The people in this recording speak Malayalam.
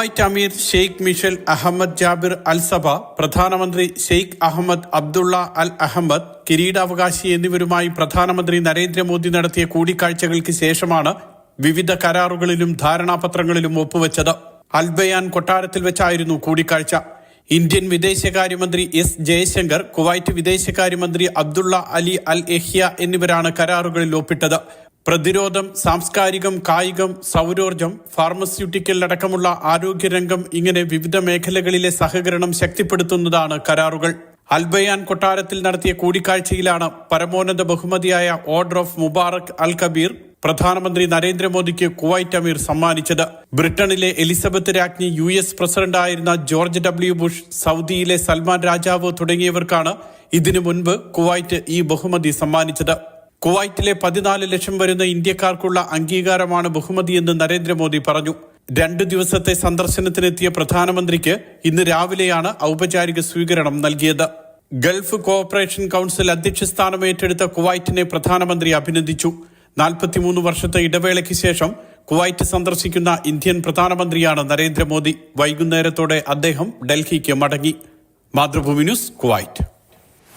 കുവൈറ്റ് അമീർ ഷെയ്ഖ് മിഷൽ അഹമ്മദ് ജാബിർ അൽ സബ, പ്രധാനമന്ത്രി ഷെയ്ഖ് അഹമ്മദ് അബ്ദുള്ള അൽ അഹമ്മദ്, കിരീടാവകാശി എന്നിവരുമായി പ്രധാനമന്ത്രി നരേന്ദ്രമോദി നടത്തിയ കൂടിക്കാഴ്ചകൾക്ക് ശേഷമാണ് വിവിധ കരാറുകളിലും ധാരണാപത്രങ്ങളിലും ഒപ്പുവെച്ചത്. അൽബയാൻ കൊട്ടാരത്തിൽ വെച്ചായിരുന്നു കൂടിക്കാഴ്ച. ഇന്ത്യൻ വിദേശകാര്യമന്ത്രി എസ് ജയശങ്കർ, കുവൈറ്റ് വിദേശകാര്യമന്ത്രി അബ്ദുള്ള അലി അൽ എഹ്യ എന്നിവരാണ് കരാറുകളിൽ ഒപ്പിട്ടത്. പ്രതിരോധം, സാംസ്കാരികം, കായികം, സൗരോർജം, ഫാർമസ്യൂട്ടിക്കൽ അടക്കമുള്ള ആരോഗ്യരംഗം ഇങ്ങനെ വിവിധ മേഖലകളിലെ സഹകരണം ശക്തിപ്പെടുത്തുന്നതാണ് കരാറുകൾ. അൽബയാൻ കൊട്ടാരത്തിൽ നടത്തിയ കൂടിക്കാഴ്ചയിലാണ് പരമോന്നത ബഹുമതിയായ ഓർഡർ ഓഫ് മുബാറക് അൽ കബീർ പ്രധാനമന്ത്രി നരേന്ദ്രമോദിക്ക് കുവൈറ്റ് അമീർ സമ്മാനിച്ചത്. ബ്രിട്ടനിലെ എലിസബത്ത് രാജ്ഞി, US പ്രസിഡന്റായിരുന്ന ജോർജ് W. ബുഷ്, സൗദിയിലെ സൽമാൻ രാജാവ് തുടങ്ങിയവർക്കാണ് ഇതിനു മുൻപ് കുവൈറ്റ് ഈ ബഹുമതി സമ്മാനിച്ചത്. കുവൈറ്റിലെ 14 ലക്ഷം വരുന്ന ഇന്ത്യക്കാർക്കുള്ള അംഗീകാരമാണ് ബഹുമതിയെന്ന് നരേന്ദ്രമോദി പറഞ്ഞു. 2 ദിവസത്തെ സന്ദർശനത്തിനെത്തിയ പ്രധാനമന്ത്രിക്ക് ഇന്ന് രാവിലെയാണ് ഔപചാരിക സ്വീകരണം നൽകിയത്. ഗൾഫ് കോഓപ്പറേഷൻ കൗൺസിൽ അധ്യക്ഷ സ്ഥാനം ഏറ്റെടുത്ത കുവൈറ്റിനെ പ്രധാനമന്ത്രി അഭിനന്ദിച്ചു. 43 വർഷത്തെ ഇടവേളയ്ക്ക് ശേഷം കുവൈറ്റ് സന്ദർശിക്കുന്ന ഇന്ത്യൻ പ്രധാനമന്ത്രിയാണ് നരേന്ദ്രമോദി. വൈകുന്നേരത്തോടെ അദ്ദേഹം ഡൽഹിക്ക് മടങ്ങി. Mathrubhumi news, Kuwait.